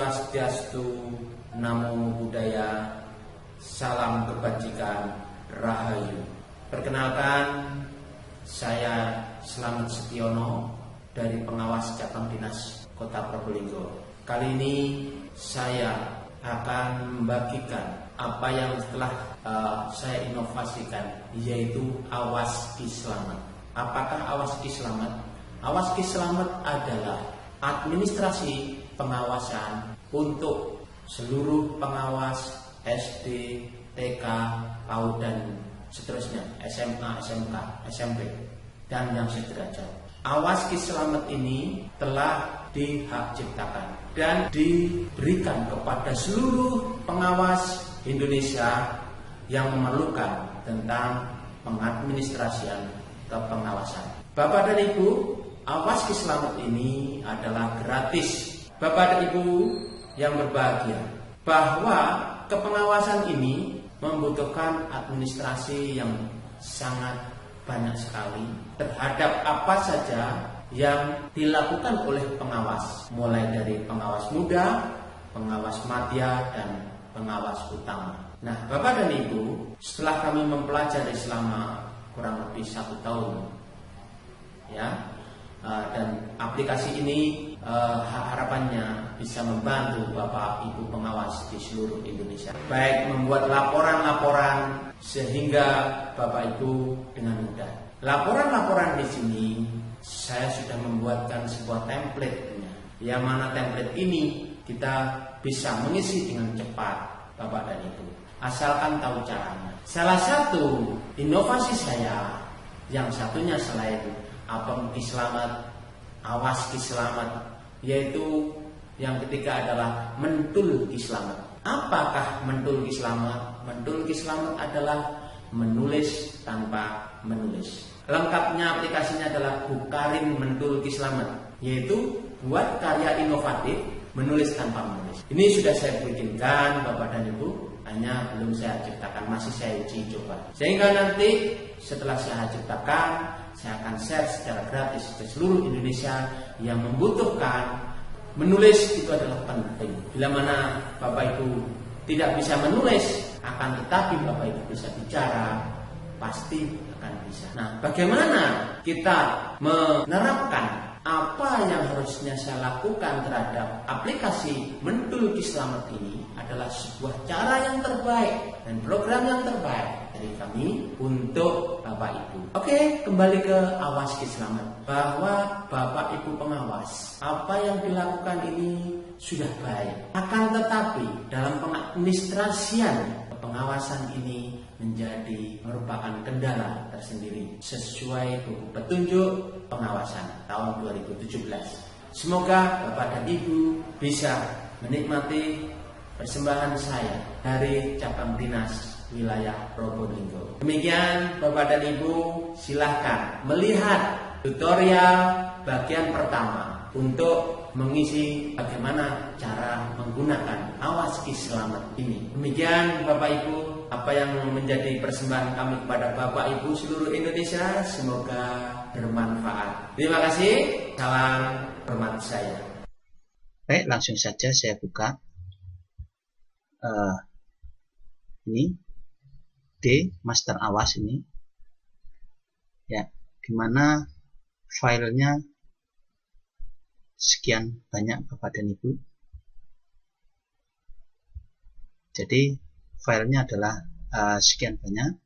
Swastiastu, Namo Buddhaya, salam kebajikan, Rahayu. Perkenalkan, saya Slamet Setiono dari pengawas cabang dinas Kota Probolinggo. Kali ini saya akan membagikan apa yang telah saya inovasikan, yaitu Awas Ki Slamet. Apakah Awas Ki Slamet? Awas Ki Slamet adalah administrasi pengawasan untuk seluruh pengawas SD, TK, PAUD dan seterusnya, SMA, SMK, SMP dan yang sederajat. Awas Ki Slamet ini telah dihak ciptakan dan diberikan kepada seluruh pengawas Indonesia yang memerlukan tentang pengadministrasian kepengawasan. Bapak dan Ibu, Awas Ki Slamet ini adalah gratis. Bapak dan Ibu yang berbahagia, bahwa kepengawasan ini membutuhkan administrasi yang sangat banyak sekali terhadap apa saja yang dilakukan oleh pengawas, mulai dari pengawas muda, pengawas madya, dan pengawas utama. Nah, Bapak dan Ibu, setelah kami mempelajari selama kurang lebih 1 tahun, ya, dan aplikasi ini harapannya bisa membantu Bapak Ibu pengawas di seluruh Indonesia, baik membuat laporan-laporan sehingga Bapak Ibu dengan mudah. Laporan-laporan di sini saya sudah membuatkan sebuah template-nya, yang mana template ini kita bisa mengisi dengan cepat, Bapak dan Ibu, asalkan tahu caranya. Salah satu inovasi saya, yang satunya selain Apem Ki Slamet, Awas Ki Slamet, yaitu yang ketiga adalah Mentul Ki Slamet. Apakah Mentul Ki Slamet? Mentul Ki Slamet adalah menulis tanpa menulis. Lengkapnya aplikasinya adalah Bukarin Mentul Ki Slamet, yaitu buat karya inovatif menulis tanpa menulis. Ini sudah saya bikinkan, Bapak dan Ibu, hanya belum saya ciptakan, masih saya uji coba. Sehingga nanti setelah saya ciptakan, saya akan share secara gratis ke seluruh Indonesia yang membutuhkan. Menulis itu adalah penting. Bila mana Bapak Ibu tidak bisa menulis, akan tetapi Bapak Ibu bisa bicara, pasti akan bisa. Nah, bagaimana kita menerapkan apa yang harusnya saya lakukan terhadap aplikasi Mentul Ki Slamet ini adalah sebuah cara yang terbaik dan program yang terbaik dari kami untuk Bapak Ibu. Oke, kembali ke Awas Ki Slamet. Bahwa Bapak Ibu pengawas, apa yang dilakukan ini sudah baik. Akan tetapi dalam pengadministrasian pengawasan ini merupakan kendala tersendiri sesuai buku petunjuk pengawasan tahun 2017. Semoga Bapak dan Ibu bisa menikmati persembahan saya dari cabang dinas wilayah Probolinggo. Demikian Bapak dan Ibu, silahkan melihat tutorial bagian pertama untuk mengisi bagaimana cara menggunakan Awas Ki Slamet ini. Demikian Bapak Ibu, apa yang menjadi persembahan kami kepada Bapak Ibu seluruh Indonesia, semoga bermanfaat. Terima kasih, salam hormat saya. Baik, langsung saja saya buka. Ini D Master Awas ini, ya, dimana filenya sekian banyak Bapak dan Ibu. Jadi filenya adalah sekian banyak,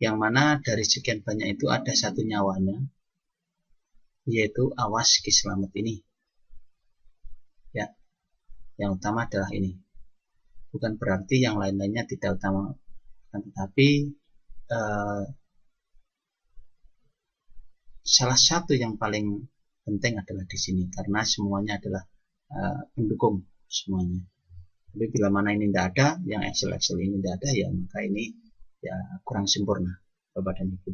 yang mana dari sekian banyak itu ada satu nyawanya, yaitu Awas Ki Slamet ini. Ya, yang utama adalah ini. Bukan berarti yang lain-lainnya tidak utama, tetapi salah satu yang paling penting adalah di sini, karena semuanya adalah pendukung semuanya. Tapi bila mana ini tidak ada, yang Excel ini tidak ada, ya maka ini ya kurang sempurna, Bapak dan Ibu.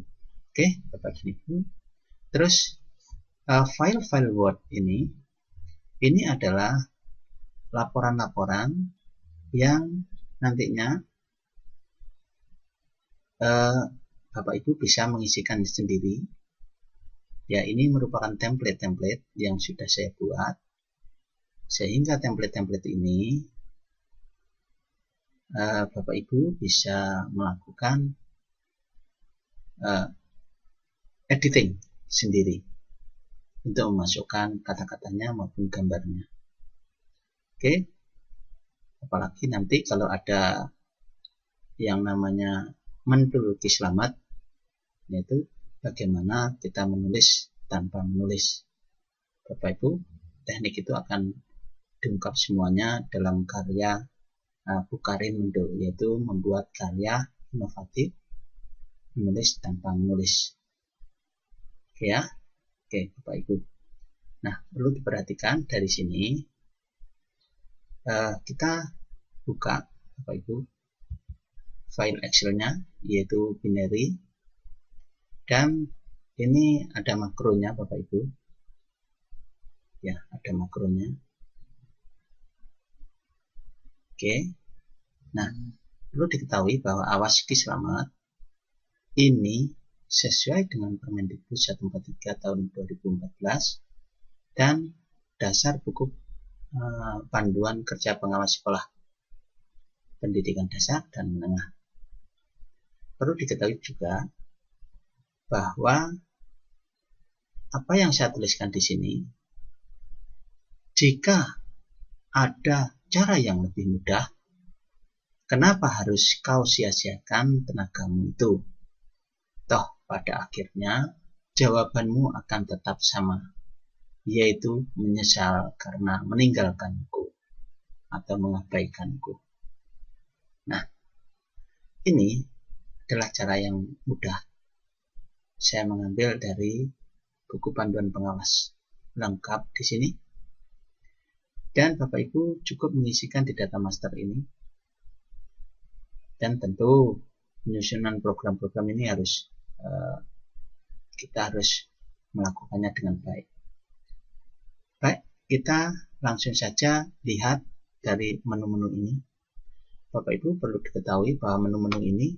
Oke, Bapak dan Ibu. Terus file-file Word ini adalah laporan-laporan yang nantinya Bapak Ibu bisa mengisikan sendiri. Ya, ini merupakan template-template yang sudah saya buat. Sehingga template-template ini Bapak Ibu bisa melakukan editing sendiri untuk memasukkan kata-katanya maupun gambarnya. Oke, apalagi nanti kalau ada yang namanya metodologi selamat, yaitu bagaimana kita menulis tanpa menulis. Bapak Ibu, teknik itu akan diungkap semuanya dalam karya Bukharindo, yaitu membuat karya inovatif menulis tanpa menulis. Oke ya, oke Bapak Ibu. Nah, perlu diperhatikan dari sini kita buka Bapak Ibu file Excel-nya, yaitu binary, dan ini ada makronya Bapak Ibu. Ya, ada makronya. Oke. Nah, perlu diketahui bahwa Awas Selamat ini sesuai dengan Permendikbud 143 tahun 2014 dan dasar buku panduan kerja pengawas sekolah pendidikan dasar dan menengah. Perlu diketahui juga bahwa apa yang saya tuliskan di sini, jika ada cara yang lebih mudah, kenapa harus kau sia-siakan tenagamu itu? Toh pada akhirnya jawabanmu akan tetap sama, yaitu menyesal karena meninggalkanku atau mengabaikanku. Nah, ini adalah cara yang mudah. Saya mengambil dari buku panduan pengawas lengkap di sini. Dan Bapak Ibu cukup mengisikan di data master ini. Dan tentu penyusunan program-program ini kita harus melakukannya dengan baik. Baik, kita langsung saja lihat dari menu-menu ini. Bapak Ibu perlu diketahui bahwa menu-menu ini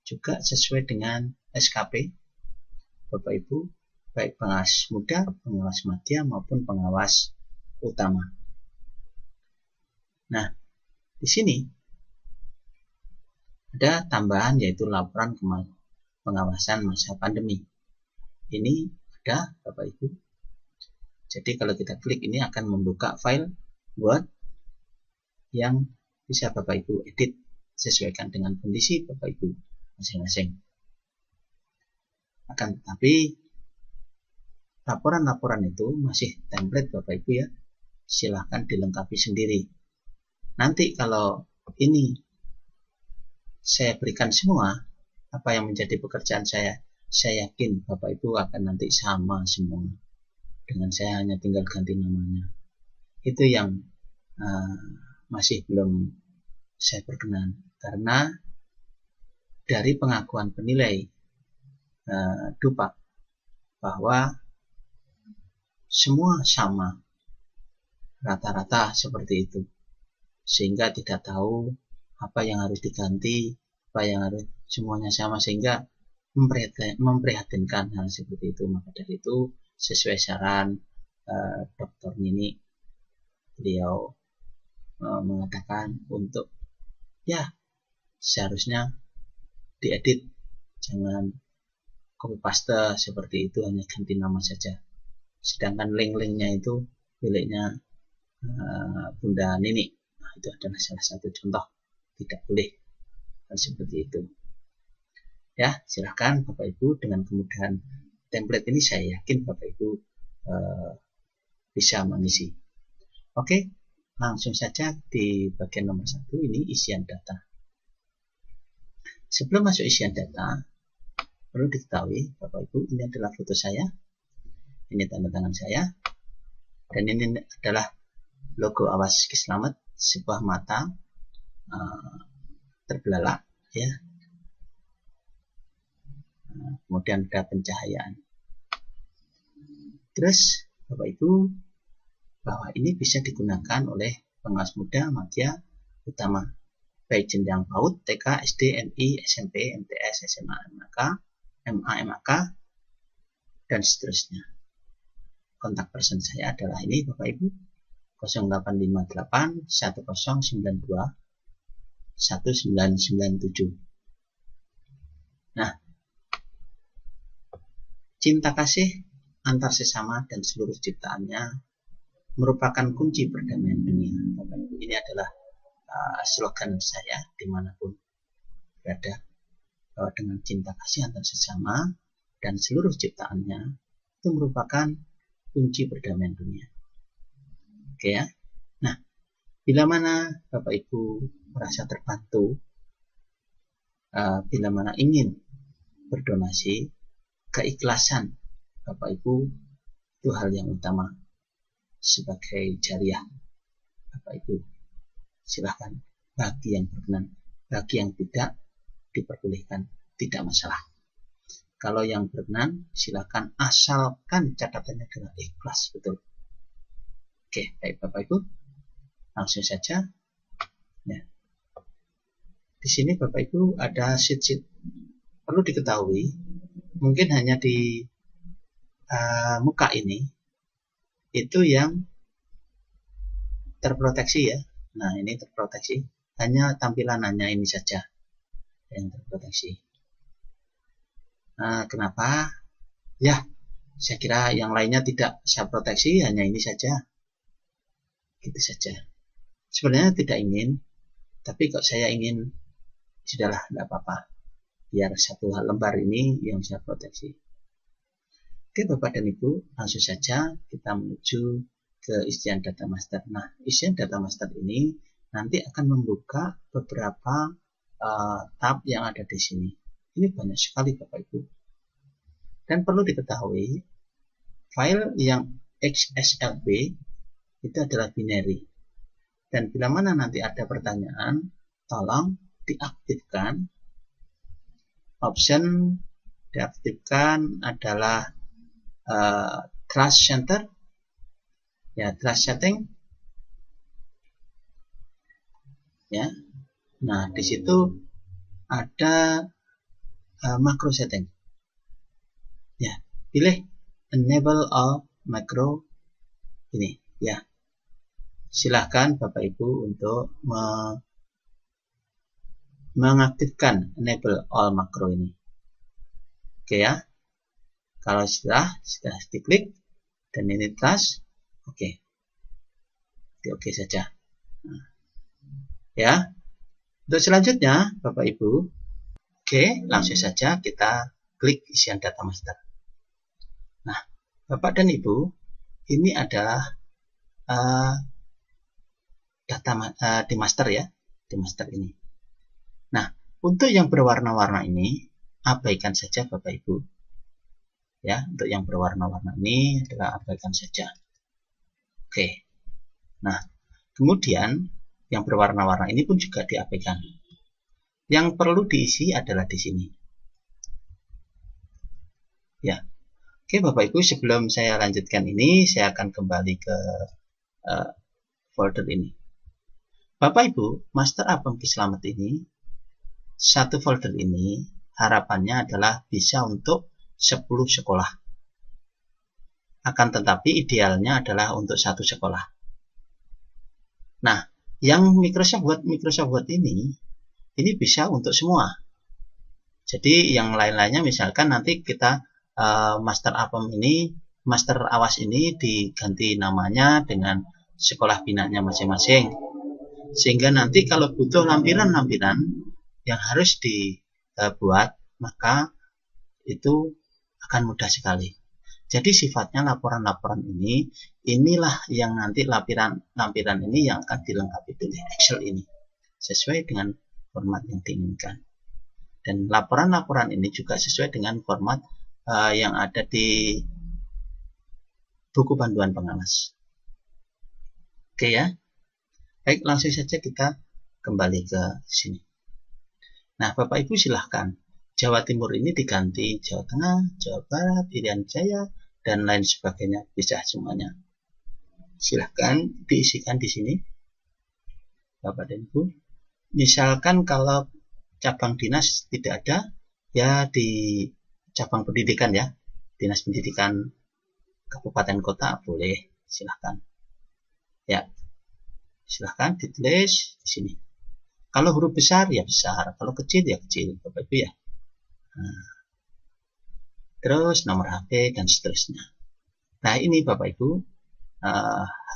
juga sesuai dengan SKP Bapak Ibu, baik pengawas muda, pengawas madya maupun pengawas utama. Nah, di sini ada tambahan, yaitu laporan pengawasan masa pandemi. Ini ada Bapak Ibu. Jadi kalau kita klik ini akan membuka file Word yang bisa Bapak Ibu edit sesuaikan dengan kondisi Bapak Ibu masing-masing. Akan tetapi laporan-laporan itu masih template Bapak Ibu ya. Silahkan dilengkapi sendiri. Nanti kalau ini saya berikan semua apa yang menjadi pekerjaan saya yakin Bapak Ibu akan nanti sama semua dengan saya, hanya tinggal ganti namanya. Itu yang masih belum saya berkenan, karena dari pengakuan penilai Dupak bahwa semua sama, rata-rata seperti itu, sehingga tidak tahu apa yang harus diganti, apa yang harus, semuanya sama, sehingga memprihatinkan hal seperti itu. Maka dari itu sesuai saran Dr. Nini, beliau mengatakan untuk ya seharusnya diedit, jangan copy paste seperti itu, hanya ganti nama saja. Sedangkan link-linknya itu miliknya Bunda Nini. Nah, itu adalah salah satu contoh tidak boleh hal seperti itu. Ya, silahkan Bapak Ibu, dengan kemudahan template ini saya yakin Bapak Ibu bisa mengisi. Oke, langsung saja di bagian nomor 1, ini isian data. Sebelum masuk isian data, perlu diketahui Bapak Ibu, ini adalah foto saya, ini tanda tangan saya, dan ini adalah logo Awas Selamat, sebuah mata terbelalak ya. Kemudian ada pencahayaan. Terus Bapak Ibu, bahwa ini bisa digunakan oleh pengawas muda, madya, utama, baik jenjang PAUD, TK, SD, MI, SMP, MTS, SMA, MAK, MA, MAK, dan seterusnya. Kontak person saya adalah ini Bapak Ibu. 0858 1092 1997. Nah, cinta kasih antar sesama dan seluruh ciptaannya merupakan kunci perdamaian dunia. Bapak Ibu, ini adalah slogan saya dimanapun berada, bahwa dengan cinta kasih antar sesama dan seluruh ciptaannya itu merupakan kunci perdamaian dunia. Oke ya. Nah, bila mana Bapak Ibu merasa terbantu, bila mana ingin berdonasi, keikhlasan Bapak Ibu itu hal yang utama sebagai jariah. Bapak Ibu silahkan, bagi yang berkenan, bagi yang tidak diperbolehkan, tidak masalah. Kalau yang berkenan silahkan, asalkan catatannya adalah ikhlas, betul. Oke, baik Bapak Ibu, langsung saja. Ya. Di sini Bapak Ibu ada sheet-sheet. Perlu diketahui, mungkin hanya di muka ini itu yang terproteksi ya. Nah, ini terproteksi. Hanya tampilan hanya ini saja yang terproteksi. Nah, kenapa? Ya, saya kira yang lainnya tidak saya proteksi, hanya ini saja. Gitu saja. Sebenarnya tidak ingin, tapi kok saya ingin, sudahlah, tidak apa-apa. Biar satu lembar ini yang saya proteksi. Oke Bapak dan Ibu, langsung saja kita menuju ke isian data master. Nah, isian data master ini nanti akan membuka beberapa tab yang ada di sini. Ini banyak sekali Bapak Ibu. Dan perlu diketahui, file yang XSLB itu adalah binary. Dan bila mana nanti ada pertanyaan, tolong diaktifkan. Option diaktifkan adalah trust center, ya, trust setting, ya. Nah, di situ ada macro setting, ya. Pilih enable all macro ini, ya. Silahkan Bapak Ibu untuk mengaktifkan enable all macro ini. Oke ya. Kalau sudah diklik dan ini trust, oke. Oke saja. Nah, ya. Untuk selanjutnya Bapak Ibu, oke, langsung saja kita klik isian data master. Nah, Bapak dan Ibu, ini adalah data di master ya, di master ini. Nah, untuk yang berwarna-warna ini abaikan saja Bapak Ibu. Ya, untuk yang berwarna-warna ini adalah abaikan saja. Oke. Nah, kemudian yang berwarna-warna ini pun juga diabaikan. Yang perlu diisi adalah di sini. Ya. Oke, Bapak Ibu, sebelum saya lanjutkan ini, saya akan kembali ke folder ini. Bapak Ibu, Master Abang Selamat ini, satu folder ini harapannya adalah bisa untuk 10 sekolah. Akan tetapi idealnya adalah untuk satu sekolah. Nah, yang Microsoft Word ini bisa untuk semua. Jadi yang lain-lainnya misalkan nanti kita Master Apem ini, Master Awas ini diganti namanya dengan sekolah binanya masing-masing. Sehingga nanti kalau butuh lampiran-lampiran yang harus dibuat, maka itu akan mudah sekali. Jadi sifatnya laporan-laporan ini, inilah yang nanti lampiran ini yang akan dilengkapi oleh Excel ini, sesuai dengan format yang diinginkan. Dan laporan-laporan ini juga sesuai dengan format yang ada di buku panduan pengawas. Oke ya. Baik, langsung saja kita kembali ke sini. Nah, Bapak Ibu silahkan. Jawa Timur ini diganti Jawa Tengah, Jawa Barat, Irian Jaya, dan lain sebagainya. Bisa semuanya. Silahkan diisikan di sini, Bapak dan Ibu. Misalkan kalau cabang dinas tidak ada, ya di cabang pendidikan ya. Dinas pendidikan kabupaten kota boleh, silahkan. Ya, silahkan ditulis di sini. Kalau huruf besar ya besar, kalau kecil ya kecil, Bapak Ibu ya. Nah, terus nomor HP dan seterusnya. Nah, ini Bapak Ibu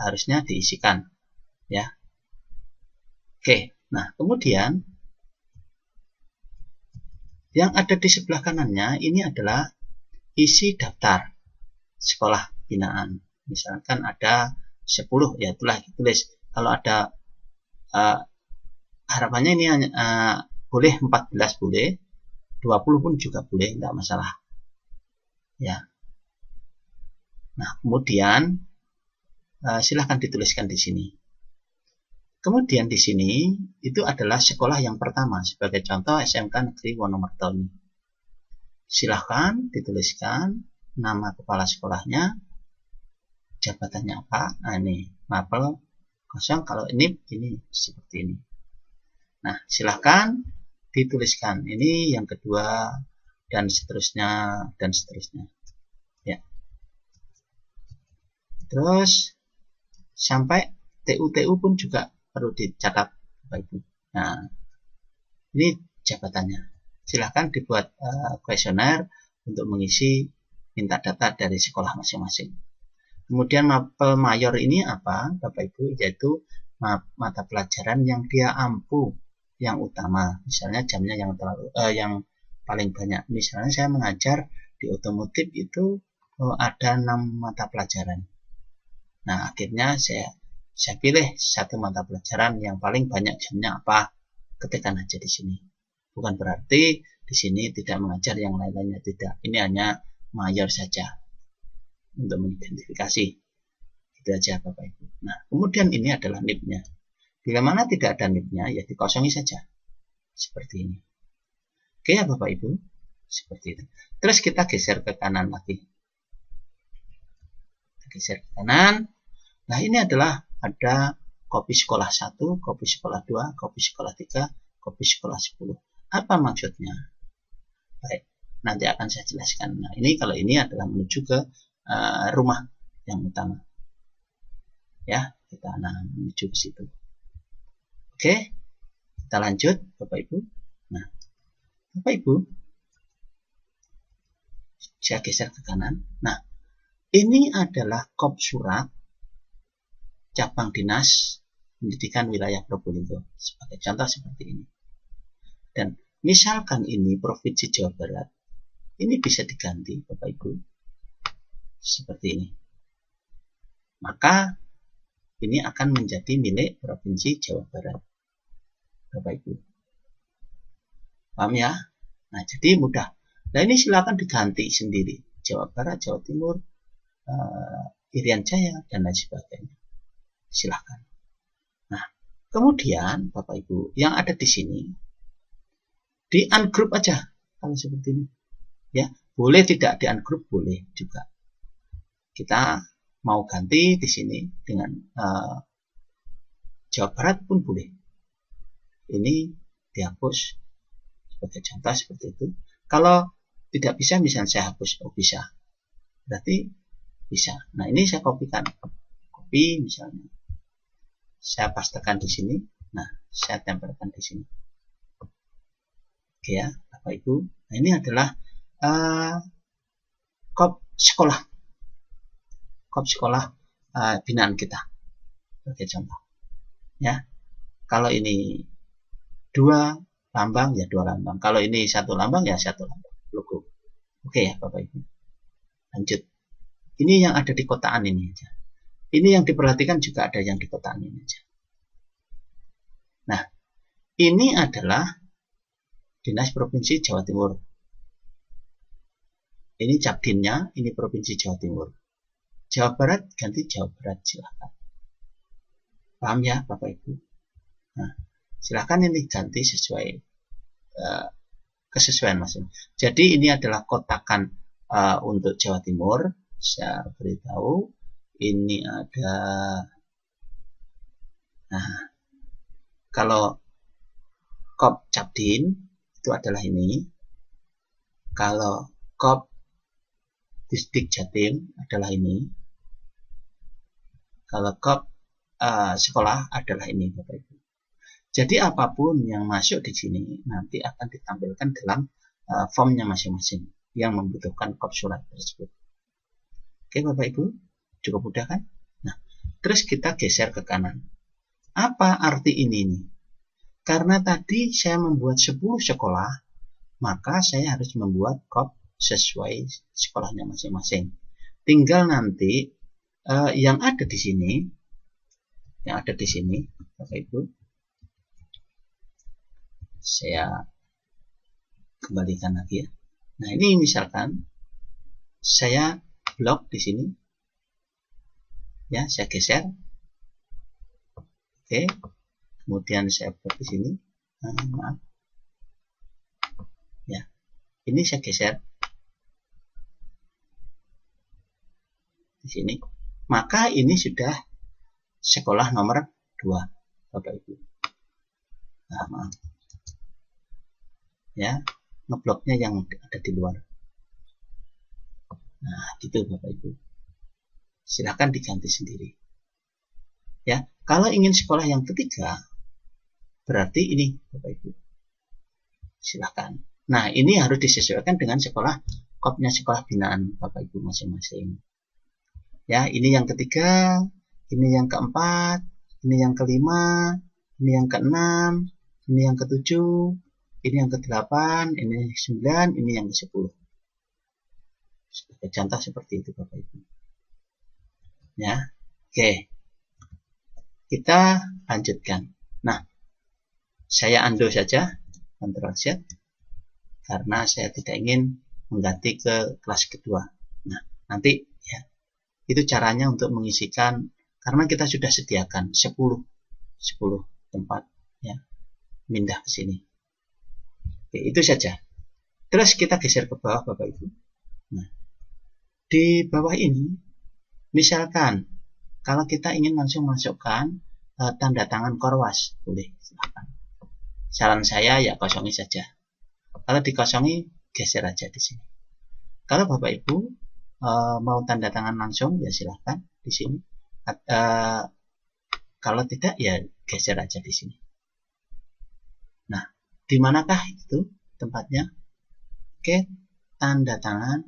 harusnya diisikan ya. Oke, nah kemudian yang ada di sebelah kanannya ini adalah isi daftar sekolah binaan. Misalkan ada 10, ya itulah ditulis. Kalau ada harapannya ini hanya boleh 14 boleh, 20 pun juga boleh, tidak masalah. Ya. Nah, kemudian silahkan dituliskan di sini. Kemudian di sini itu adalah sekolah yang pertama, sebagai contoh SMK Negeri Wonomerto. Silahkan dituliskan nama kepala sekolahnya, jabatannya apa. Nah, ini mapel kosong. Kalau ini seperti ini. Nah, silahkan dituliskan ini yang kedua dan seterusnya dan seterusnya. Ya. Terus sampai TU pun juga perlu dicatat, Bapak Ibu. Nah, ini jabatannya. Silahkan dibuat kuesioner untuk mengisi minta data dari sekolah masing-masing. Kemudian mapel mayor ini apa, Bapak Ibu? Yaitu mata pelajaran yang dia ampu, yang utama. Misalnya jamnya yang paling banyak. Misalnya saya mengajar di otomotif itu ada 6 mata pelajaran. Nah, akhirnya saya pilih satu mata pelajaran yang paling banyak jamnya apa, ketikkan aja di sini. Bukan berarti di sini tidak mengajar yang lain-lainnya, tidak. Ini hanya mayor saja untuk mengidentifikasi. Itu aja Bapak Ibu. Nah, kemudian ini adalah NIP-nya. Bila mana tidak ada NIP-nya, ya dikosongi saja. Seperti ini. Oke ya Bapak Ibu, seperti itu. Terus kita geser ke kanan lagi. Geser ke kanan. Nah, ini adalah ada kopi sekolah 1, kopi sekolah 2, kopi sekolah 3, kopi sekolah 10. Apa maksudnya? Baik, nanti akan saya jelaskan. Nah, ini kalau ini adalah menuju ke rumah yang utama. Ya, kita menuju ke situ. Oke, kita lanjut Bapak Ibu. Nah, Bapak Ibu, saya geser ke kanan. Nah, ini adalah kop surat cabang dinas pendidikan wilayah Probolinggo. Sebagai contoh seperti ini. Dan misalkan ini Provinsi Jawa Barat, ini bisa diganti Bapak Ibu seperti ini. Maka ini akan menjadi milik Provinsi Jawa Barat, Bapak Ibu. Paham ya? Nah, jadi mudah. Nah, ini silakan diganti sendiri. Jawa Barat, Jawa Timur, Irian Jaya, dan lain sebagainya. Silahkan. Nah, kemudian Bapak Ibu yang ada di sini di ungroup aja kalau seperti ini. Ya, boleh tidak di ungroup, boleh juga. Kita mau ganti di sini dengan Jawa Barat pun boleh. Ini dihapus sebagai contoh seperti itu. Kalau tidak bisa, misalnya saya hapus, bisa. Berarti bisa. Nah, ini saya kopikan. Kopi misalnya. Saya pastekan di sini. Nah, saya tempelkan di sini. Oke ya, Bapak Ibu. Nah, ini adalah kop sekolah. Kop sekolah binaan kita. Sebagai contoh. Ya. Kalau ini 2 lambang, ya 2 lambang. Kalau ini 1 lambang, ya 1 lambang. Logo. Oke ya, Bapak Ibu. Lanjut. Ini yang ada di kotaan ini aja. Ini yang diperhatikan juga ada yang di kotaan ini aja. Nah, ini adalah Dinas Provinsi Jawa Timur. Ini Capdinnya, ini Provinsi Jawa Timur. Jawa Barat ganti Jawa Barat, silakan. Paham ya Bapak Ibu? Nah, silakan ini ganti sesuai kesesuaian masing. Jadi ini adalah kotakan untuk Jawa Timur. Saya beritahu. Ini ada, nah, kalau kop Capdin itu adalah ini. Kalau kop Distrik Jatim adalah ini. Kalau kop sekolah adalah ini Bapak Ibu. Jadi apapun yang masuk di sini nanti akan ditampilkan dalam formnya masing-masing yang membutuhkan kop surat tersebut. Oke Bapak Ibu, cukup mudah kan? Nah, terus kita geser ke kanan. Apa arti ini nih? Karena tadi saya membuat 10 sekolah, maka saya harus membuat kop sesuai sekolahnya masing-masing. Tinggal nanti yang ada di sini, Bapak Ibu, saya kembalikan lagi ya. Nah, ini misalkan saya blok di sini, ya, saya geser. Oke, kemudian saya blok di sini. Maaf, ya, ini saya geser di sini. Maka ini sudah sekolah nomor 2, Bapak Ibu. Nah, maaf. Ya, ngebloknya yang ada di luar. Nah, gitu Bapak Ibu. Silahkan diganti sendiri. Ya, kalau ingin sekolah yang ketiga, berarti ini Bapak Ibu. Silahkan. Nah, ini harus disesuaikan dengan kopnya sekolah binaan Bapak Ibu masing-masing. Ya, ini yang ketiga, ini yang keempat, ini yang kelima, ini yang keenam, ini yang ketujuh, ini yang ke-8, ini 9, ini yang ke-10. Sebagai contoh seperti itu Bapak Ibu. Ya, oke. Kita lanjutkan. Nah, saya undo saja, Ctrl Z, karena saya tidak ingin mengganti ke kelas kedua. Nah, nanti ya, itu caranya untuk mengisikan, karena kita sudah sediakan 10 tempat ya, pindah ke sini. Oke, itu saja. Terus kita geser ke bawah Bapak Ibu. Nah, di bawah ini, misalkan kalau kita ingin langsung masukkan tanda tangan Korwas, boleh, silahkan. Saran saya ya kosongi saja. Kalau dikosongi, geser aja di sini. Kalau Bapak Ibu mau tanda tangan langsung, ya silahkan di sini. Kalau tidak, ya geser aja di sini. Nah, di manakah itu tempatnya? Oke, tanda tangan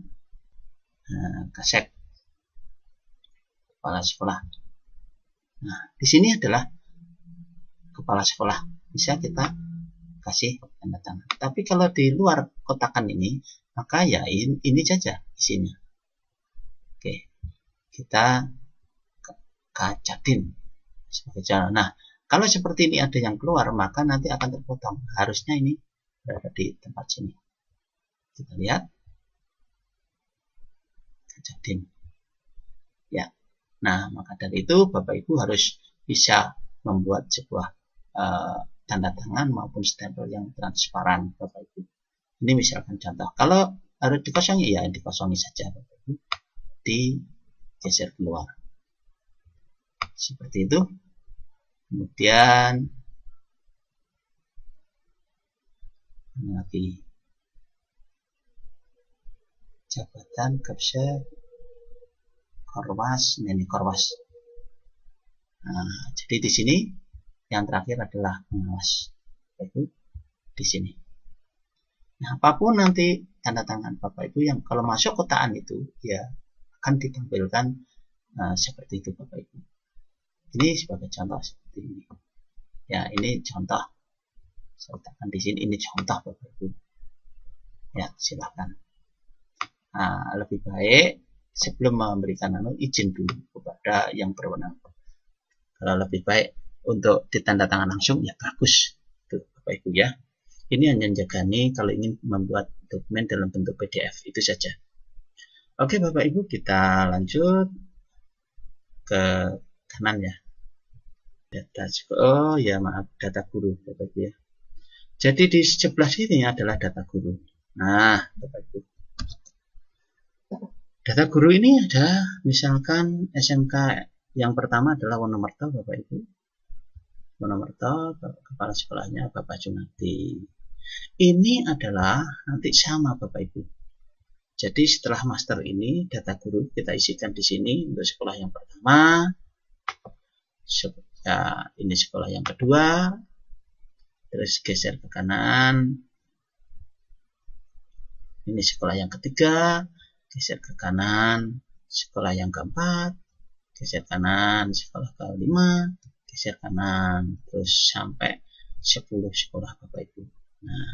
Kasek kepala sekolah. Nah, di sini adalah kepala sekolah. Bisa kita kasih tanda tangan. Tapi kalau di luar kotakan ini, maka ya ini saja isinya. Oke, kita kacatin sebagai cara. Nah, kalau seperti ini ada yang keluar, maka nanti akan terpotong. Harusnya ini berada di tempat sini. Kita lihat. Kacatin. Ya. Nah, maka dari itu Bapak Ibu harus bisa membuat sebuah tanda tangan maupun stempel yang transparan Bapak Ibu. Ini misalkan contoh. Kalau harus dikosongi, ya dikosongi saja Bapak Ibu. Digeser keluar. Seperti itu. Kemudian lagi jabatan Kapsel Korwas, ini Korwas. Nah, jadi di sini yang terakhir adalah pengawas, Ibu di sini. Nah, apapun nanti tanda tangan Bapak Ibu yang kalau masuk kotaan itu ya akan ditampilkan seperti itu Bapak Ibu. Ini sebagai contoh seperti ini. Ya, ini contoh. Saya letakkan di sini. Ini contoh Bapak Ibu. Ya, silakan. Nah, lebih baik sebelum memberikan izin dulu kepada yang berwenang. Kalau lebih baik untuk ditanda tangan langsung, ya bagus. Tuh, Bapak Ibu ya. Ini hanya menjagani kalau ingin membuat dokumen dalam bentuk PDF. Itu saja. Oke Bapak Ibu, kita lanjut ke kanan ya. Data, oh ya maaf, data guru Bapak Ibu ya. Jadi di sebelah sini adalah data guru. Nah, Bapak Ibu. Data guru ini ada misalkan SMK yang pertama adalah Wonomerto Bapak Ibu. Wonomerto, kepala sekolahnya Bapak Junati. Ini adalah nanti sama Bapak Ibu. Jadi setelah master ini data guru kita isikan di sini untuk sekolah yang pertama. Ya, ini sekolah yang kedua, terus geser ke kanan. Ini sekolah yang ketiga, geser ke kanan. Sekolah yang keempat, geser kanan. Sekolah kelima, geser kanan. Terus sampai 10 sekolah Bapak Ibu. Nah,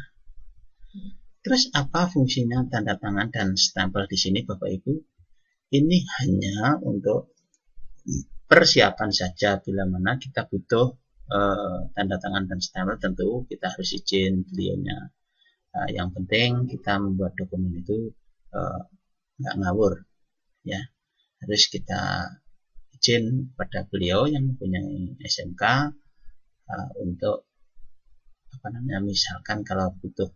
terus apa fungsinya tanda tangan dan stempel di sini Bapak Ibu? Ini hanya untuk persiapan saja, bila mana kita butuh tanda tangan dan stempel, tentu kita harus izin beliaunya. Yang penting kita membuat dokumen itu nggak ngawur, ya. Harus kita izin pada beliau yang mempunyai SMK untuk misalkan kalau butuh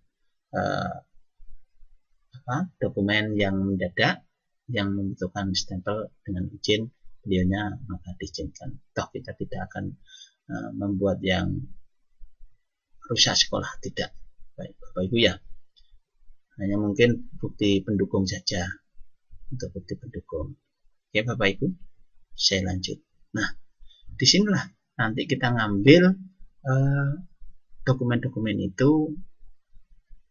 dokumen yang mendadak yang membutuhkan stempel dengan izin beliaunya, maka diizinkan. Toh kita tidak akan membuat yang rusak sekolah, tidak. Baik Bapak Ibu ya, hanya mungkin bukti pendukung saja, untuk bukti pendukung. Oke Bapak Ibu, saya lanjut. Nah, disinilah nanti kita ngambil dokumen-dokumen itu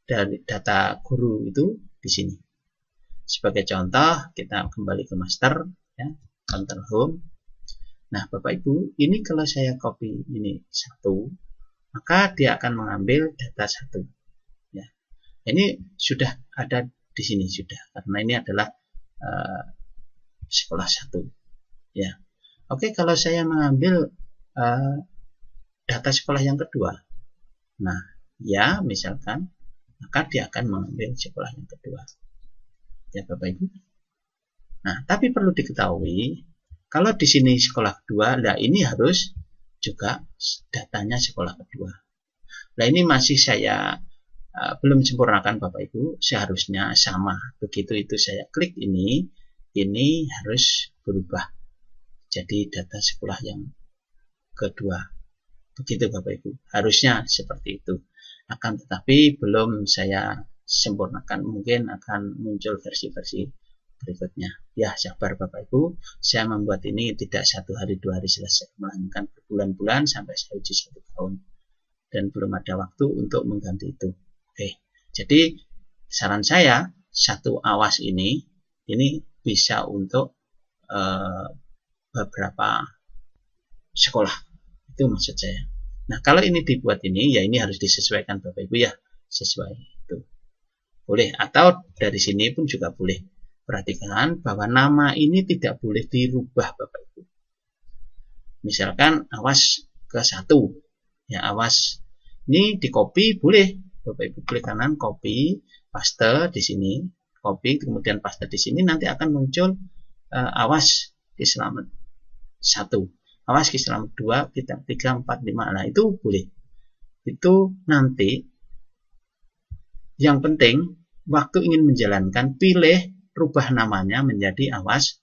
dari data guru itu di sini. Sebagai contoh, kita kembali ke master, ya, control home. Nah Bapak Ibu, ini kalau saya copy ini satu, maka dia akan mengambil data satu. Ya, ini sudah ada di sini sudah, karena ini adalah sekolah satu. Ya, oke, kalau saya mengambil data sekolah yang kedua, nah ya misalkan, maka dia akan mengambil sekolah yang kedua. Ya Bapak Ibu. Nah, tapi perlu diketahui, kalau di sini sekolah kedua, nah ini harus juga datanya sekolah kedua. Nah ini masih saya belum sempurnakan Bapak Ibu, seharusnya sama. Begitu itu saya klik ini harus berubah jadi data sekolah yang kedua. Begitu Bapak Ibu, harusnya seperti itu. Akan tetapi belum saya sempurnakan, mungkin akan muncul versi-versi berikutnya. Ya sabar Bapak Ibu, saya membuat ini tidak 1 hari 2 hari selesai, melainkan berbulan-bulan sampai saya uji 1 tahun, dan belum ada waktu untuk mengganti itu. Oke, jadi saran saya, satu awas ini bisa untuk beberapa sekolah, itu maksud saya. Nah kalau ini dibuat ini, ya ini harus disesuaikan Bapak Ibu ya, sesuai itu boleh, atau dari sini pun juga boleh. Perhatikan bahwa nama ini tidak boleh dirubah Bapak Ibu. Misalkan awas ke 1, ya awas ini di copy boleh Bapak Ibu, klik kanan copy, paste di sini, copy kemudian paste di sini, nanti akan muncul awas Ki Slamet 1, awas Ki Slamet 2, 3, 4, 5. Nah itu boleh. Itu nanti yang penting waktu ingin menjalankan, pilih rubah namanya menjadi awas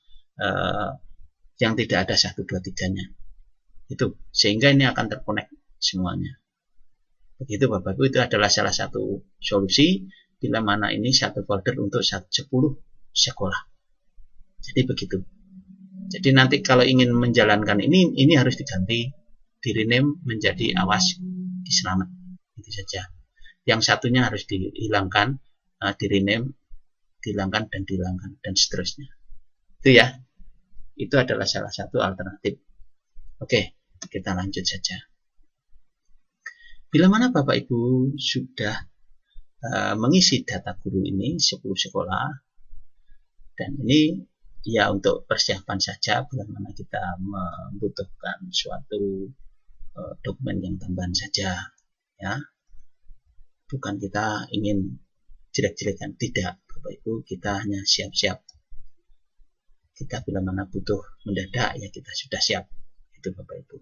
yang tidak ada 1, 2, 3-nya. Itu sehingga ini akan terkonek semuanya. Begitu Bapak Ibu, itu adalah salah satu solusi bila mana ini satu folder untuk 10 sekolah. Jadi begitu. Jadi nanti kalau ingin menjalankan ini harus diganti, di rename menjadi awas Ki Slamet. Itu saja. Yang satunya harus dihilangkan, di rename, dihilangkan dan dihilangkan dan seterusnya. Itu ya. Itu adalah salah satu alternatif. Oke, kita lanjut saja. Bila mana Bapak Ibu sudah mengisi data guru ini 10 sekolah, dan ini ya untuk persiapan saja bila mana kita membutuhkan suatu dokumen yang tambahan saja, ya. Bukan kita ingin jelek-jelekan, tidak Bapak Ibu, kita hanya siap-siap. Kita bila mana butuh mendadak, ya kita sudah siap. Itu Bapak Ibu.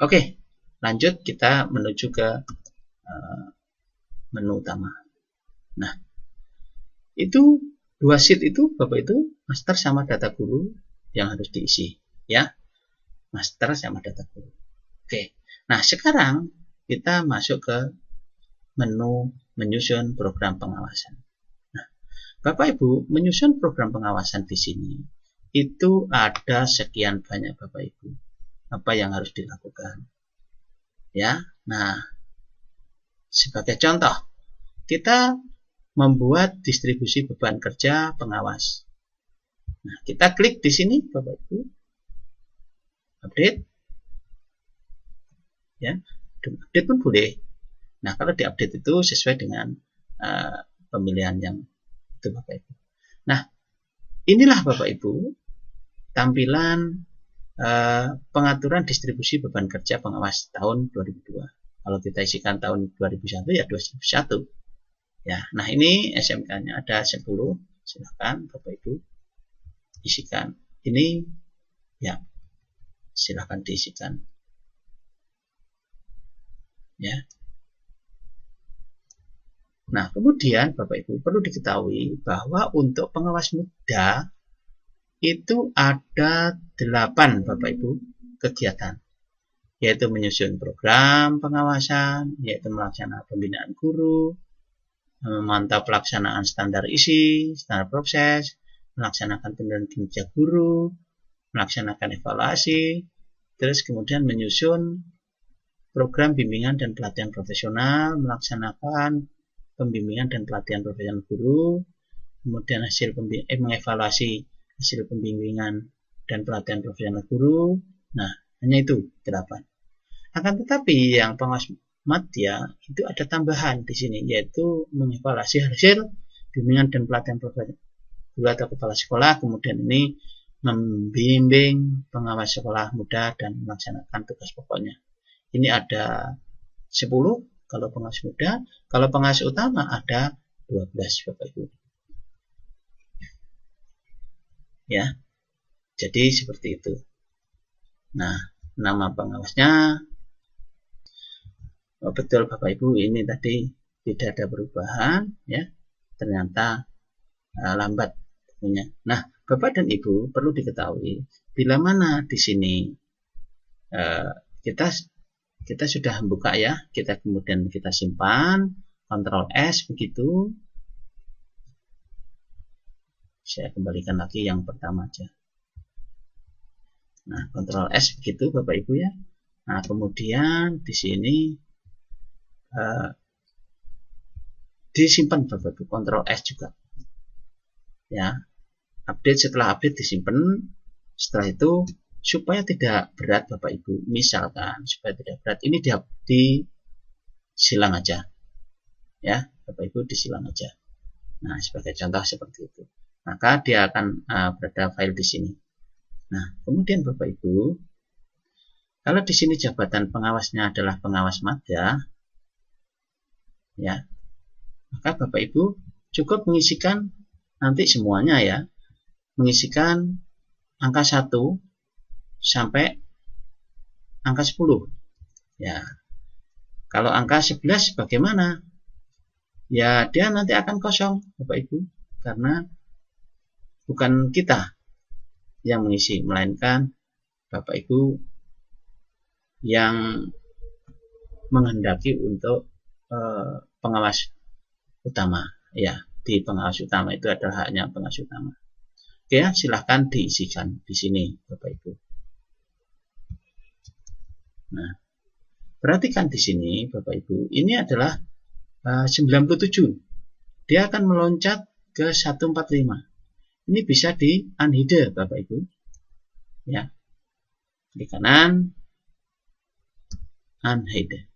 Oke, lanjut kita menuju ke menu utama. Nah, itu 2 sheet itu Bapak itu master sama data guru yang harus diisi, ya. Master sama data guru. Oke. Nah, sekarang kita masuk ke menu menyusun program pengawasan. Nah, Bapak Ibu, menyusun program pengawasan di sini itu ada sekian banyak Bapak Ibu. apa yang harus dilakukan. Ya, nah sebagai contoh, kita membuat distribusi beban kerja pengawas. Nah, kita klik di sini, Bapak Ibu, update, ya, update pun boleh. Nah, kalau di update itu sesuai dengan pemilihan yang itu, Bapak Ibu. Nah, inilah Bapak Ibu tampilan pengaturan distribusi beban kerja pengawas tahun 2002. Kalau kita isikan tahun 2001 ya 2001. Ya, nah ini SMK-nya ada 10. Silakan Bapak Ibu isikan. Ini ya, silakan diisikan. Ya. Nah, kemudian Bapak Ibu perlu diketahui bahwa untuk pengawas muda itu ada 8 Bapak Ibu kegiatan, yaitu menyusun program pengawasan, yaitu melaksanakan pembinaan guru, memantau pelaksanaan standar isi, standar proses, melaksanakan penilaian kinerja guru, melaksanakan evaluasi, terus kemudian menyusun program bimbingan dan pelatihan profesional, melaksanakan pembimbingan dan pelatihan profesional guru, kemudian mengevaluasi hasil pembimbingan dan pelatihan profesional guru. Nah, hanya itu 8. Akan tetapi yang pengawas madya itu ada tambahan di sini, yaitu mengevaluasi hasil bimbingan dan pelatihan profesional guru atau kepala sekolah, kemudian ini membimbing pengawas sekolah muda dan melaksanakan tugas pokoknya. Ini ada 10 kalau pengawas muda, kalau pengawas utama ada 12 Bapak Ibu. Ya, jadi seperti itu. Nah, nama pengawasnya, oh betul Bapak Ibu, ini tadi tidak ada perubahan, ya. Ternyata lambat punya. Nah, Bapak dan Ibu perlu diketahui bila mana di sini kita sudah membuka ya, kita kemudian kita simpan, Ctrl S begitu. Saya kembalikan lagi yang pertama aja. Nah, Ctrl S begitu Bapak Ibu ya. Nah, kemudian di sini disimpan Bapak Ibu, Ctrl S juga. Ya, update, setelah update disimpan. Setelah itu supaya tidak berat Bapak Ibu, misalkan supaya tidak berat, ini disilang aja. Ya, Bapak Ibu disilang aja. Nah, sebagai contoh seperti itu. Maka dia akan berada file di sini. Nah, kemudian Bapak Ibu, kalau di sini jabatan pengawasnya adalah pengawas madya, ya, maka Bapak Ibu cukup mengisikan nanti semuanya ya, mengisikan angka 1 sampai angka 10. Ya, kalau angka 11 bagaimana? Ya, dia nanti akan kosong Bapak Ibu, karena bukan kita yang mengisi, melainkan Bapak Ibu yang menghendaki untuk pengawas utama. Ya, di pengawas utama itu adalah haknya pengawas utama. Oke, silahkan diisikan di sini Bapak Ibu. Nah, perhatikan di sini Bapak Ibu, ini adalah 97. Dia akan meloncat ke 145. Ini bisa di unhide Bapak Ibu. Ya. Di kanan unhide.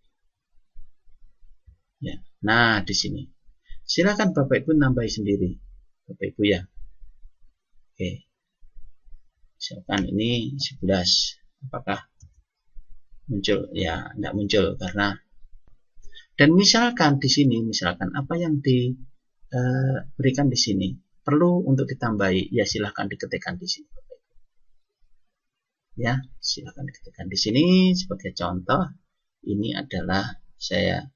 Ya. Nah, di sini. Silakan Bapak Ibu nambahi sendiri. Bapak Ibu ya. Oke. Misalkan ini 11. Apakah muncul? Ya, tidak muncul karena, dan misalkan di sini, misalkan apa yang diberikan di sini perlu untuk ditambahi, ya silahkan diketikkan di sini. Ya, silahkan diketikkan di sini. Sebagai contoh, ini adalah saya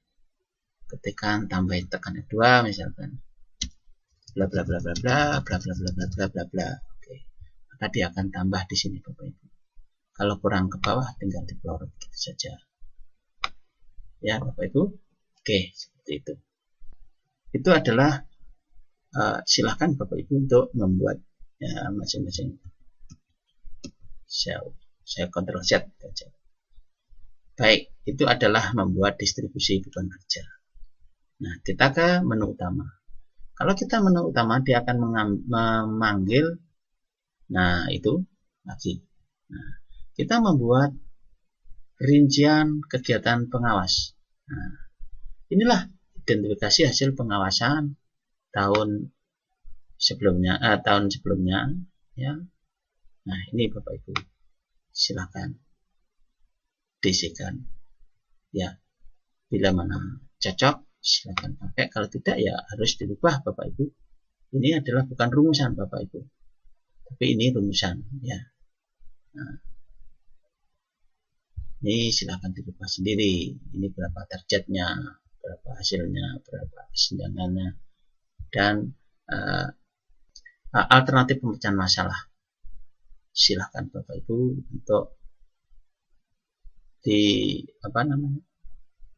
ketikkan tambahin tekan F2 misalkan, bla bla bla bla bla bla bla bla bla bla bla bla. Oke, maka dia akan tambah di sini Bapak Ibu. Kalau kurang ke bawah tinggal diplorot gitu saja. Ya Bapak Ibu. Oke, seperti itu. Itu adalah silahkan Bapak Ibu untuk membuat ya, masing-masing. Saya Ctrl Z aja. Baik, itu adalah membuat distribusi beban kerja. Nah, kita ke menu utama. Kalau kita menu utama, dia akan memanggil, nah itu lagi. Nah, kita membuat rincian kegiatan pengawas. Nah, inilah identifikasi hasil pengawasan tahun sebelumnya, ya. Nah, ini Bapak Ibu, silakan diisikan, ya. Bila mana cocok, silakan pakai. Kalau tidak, ya harus dirubah Bapak Ibu. Ini adalah bukan rumusan Bapak Ibu, tapi ini rumusan, ya. Nah, ini silakan dirubah sendiri. Ini berapa targetnya, berapa hasilnya, berapa kesenjangannya, dan alternatif pemecahan masalah. Silakan Bapak Ibu untuk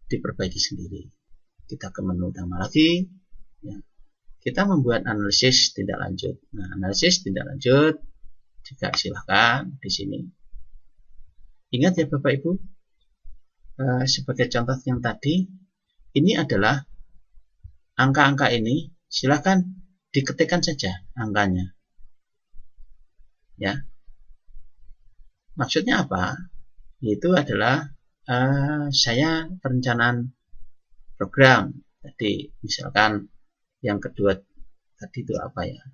diperbaiki sendiri. Kita ke menu utama lagi, ya. Kita membuat analisis tindak lanjut. Nah, analisis tindak lanjut juga silahkan di sini. Ingat ya Bapak Ibu, sebagai contoh yang tadi, ini adalah angka-angka ini, silahkan diketikkan saja angkanya, ya. Maksudnya apa? Itu adalah saya perencanaan program. Jadi misalkan yang kedua tadi itu apa ya?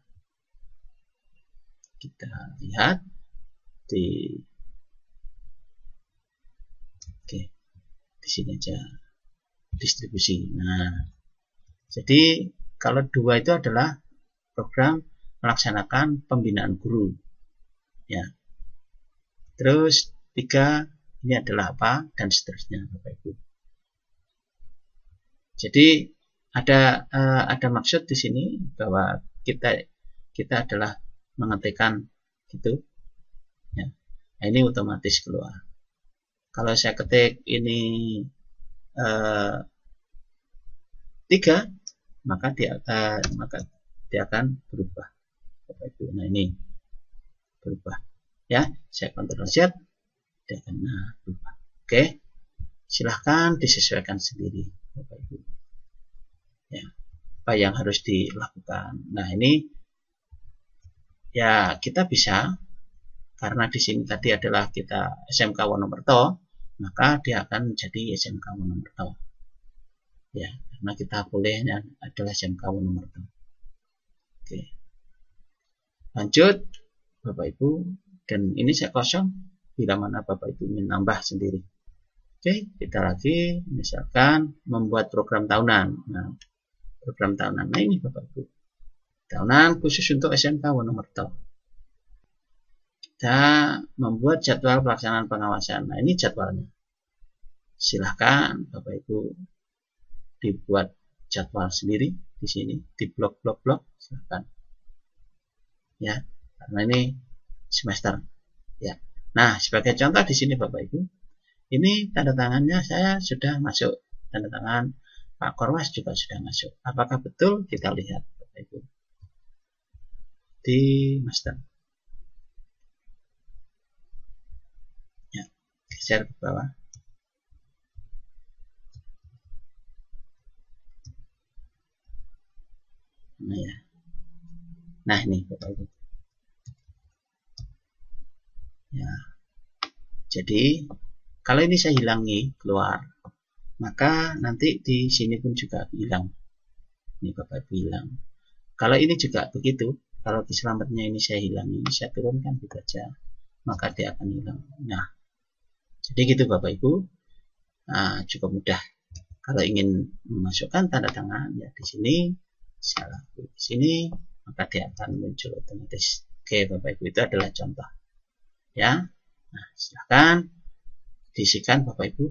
Kita lihat di sini aja, distribusi. Nah, jadi kalau dua itu adalah program melaksanakan pembinaan guru, ya. Terus 3 ini adalah apa, dan seterusnya Bapak Ibu. Jadi ada maksud di sini bahwa kita adalah mengetikkan gitu, ya. Nah, ini otomatis keluar. Kalau saya ketik ini 3, maka dia akan berubah Bapak Ibu. Nah, ini berubah, ya. Saya Ctrl Z, dia akan berubah. Oke, silahkan disesuaikan sendiri Bapak Ibu, ya, apa yang harus dilakukan. Nah, ini ya kita bisa, karena di sini tadi adalah kita SMK Wonomerto, maka dia akan menjadi SMK Wonomerto, ya, karena kita bolehnya adalah SMK Wonomerto. Oke, lanjut Bapak Ibu, dan ini saya kosong bila mana Bapak Ibu ingin nambah sendiri. Oke, kita lagi misalkan membuat program tahunan. Nah, program tahunan, nah ini Bapak Ibu, tahunan khusus untuk SMK Wonomerto. Kita membuat jadwal pelaksanaan pengawasan. Nah, ini jadwalnya. Silahkan Bapak Ibu dibuat jadwal sendiri di sini, di blok-blok, silahkan, ya, karena ini semester, ya. Nah, sebagai contoh di sini Bapak Ibu, ini tanda tangannya saya sudah masuk, tanda tangan Pak Korwas juga sudah masuk. Apakah betul? Kita lihat Bapak Ibu di master, ya, geser ke bawah. Nah, ya. Nah, ini Bapak Ibu, ya. Jadi kalau ini saya hilangi keluar, maka nanti di sini pun juga hilang. Ini Bapak Ibu hilang. Kalau ini juga begitu, kalau di selamatnya ini saya hilangi, saya turunkan gitu aja, maka dia akan hilang. Nah, jadi gitu Bapak Ibu. Nah, cukup mudah. Kalau ingin memasukkan tanda tangan, ya di sini, saya di sini, maka dia akan muncul otomatis. Oke Bapak Ibu, itu adalah contoh, ya. Nah, silahkan diisikan Bapak Ibu,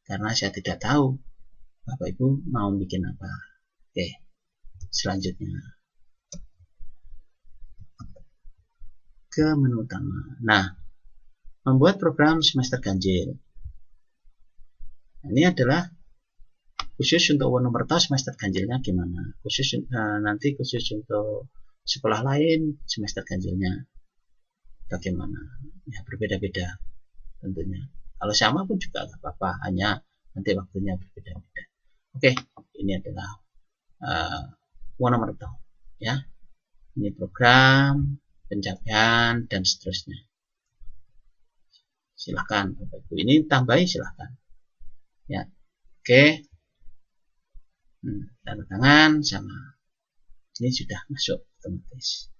karena saya tidak tahu Bapak Ibu mau bikin apa. Oke, selanjutnya ke menu utama. Nah, membuat program semester ganjil. Nah, ini adalah khusus untuk Wonomerto semester ganjilnya gimana. Nanti khusus untuk sekolah lain semester ganjilnya. bagaimana. Ya, berbeda-beda tentunya. Kalau sama pun juga nggak apa-apa, hanya nanti waktunya berbeda-beda. Oke, ini adalah nomor tahun, ya. Ini program pencapaian dan seterusnya. Silahkan Bapak Ibu, ini tambahi silahkan. Ya, oke. Tanda tangan sama. Ini sudah masuk otomatis.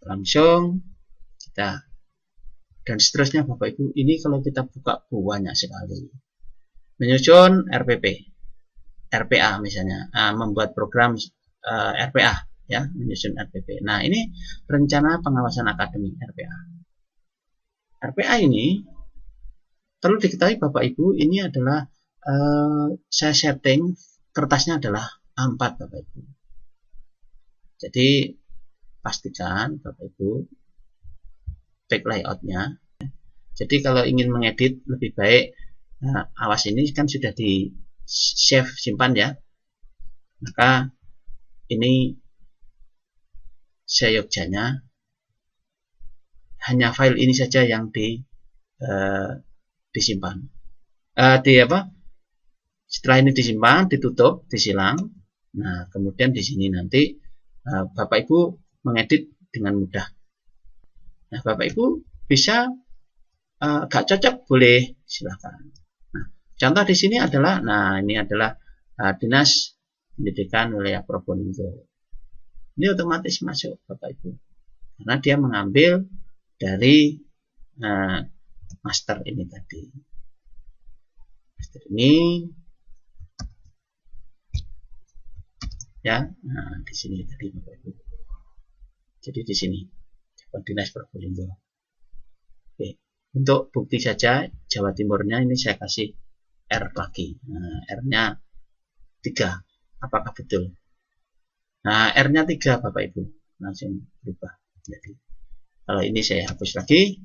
Langsung kita dan seterusnya Bapak Ibu. Ini kalau kita buka banyak sekali. Menyusun RPA misalnya, membuat program RPA, ya, menyusun RPP. Nah, ini rencana pengawasan akademik RPA. RPA ini perlu diketahui Bapak Ibu, ini adalah saya setting kertasnya adalah A4 Bapak Ibu. Jadi pastikan Bapak Ibu back layoutnya. Jadi kalau ingin mengedit lebih baik, awas ini kan sudah di save, simpan ya. Maka ini seyogjanya hanya file ini saja yang disimpan. Setelah ini disimpan, ditutup, disilang. Nah, kemudian di sini nanti Bapak Ibu mengedit dengan mudah. Nah, Bapak Ibu bisa gak cocok, boleh silahkan. Nah, contoh di sini adalah, ini adalah Dinas Pendidikan Wilayah Probolinggo. Ini otomatis masuk Bapak Ibu, karena dia mengambil dari master ini tadi. Master ini, ya. Nah, di sini tadi Bapak Ibu. Jadi di sini Dinas Probolinggo. Oke. Untuk bukti saja Jawa Timurnya ini saya kasih R lagi. Nah, R-nya 3. Apakah betul? Nah, R-nya 3 Bapak Ibu. Langsung berubah. Jadi, kalau ini saya hapus lagi,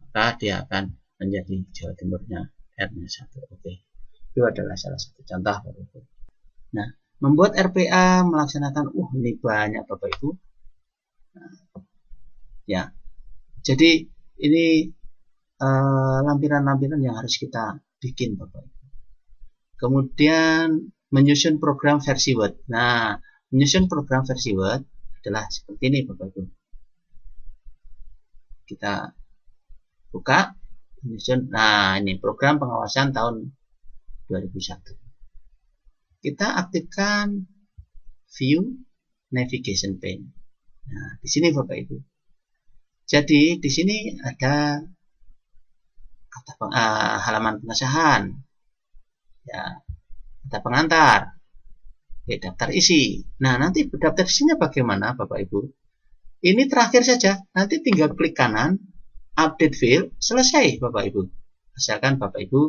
maka dia akan menjadi Jawa Timurnya R-nya 1. Oke. Itu adalah salah satu contoh Bapak Ibu. Nah, membuat RPA melaksanakan, ini banyak Bapak Ibu. Nah, ya. Jadi, ini lampiran-lampiran yang harus kita bikin Bapak Ibu. Kemudian menyusun program versi Word. Nah, menyusun program versi Word adalah seperti ini Bapak Ibu. Kita buka, menyusun. Nah, ini program pengawasan tahun 2001. Kita aktifkan View Navigation Pane. Nah, di sini Bapak Ibu. Jadi di sini ada halaman pengesahan, ya, ada pengantar, daftar isi. Nah, nanti daftar isinya bagaimana Bapak Ibu? Ini terakhir saja, nanti tinggal klik kanan, update field, selesai Bapak Ibu. Asalkan Bapak Ibu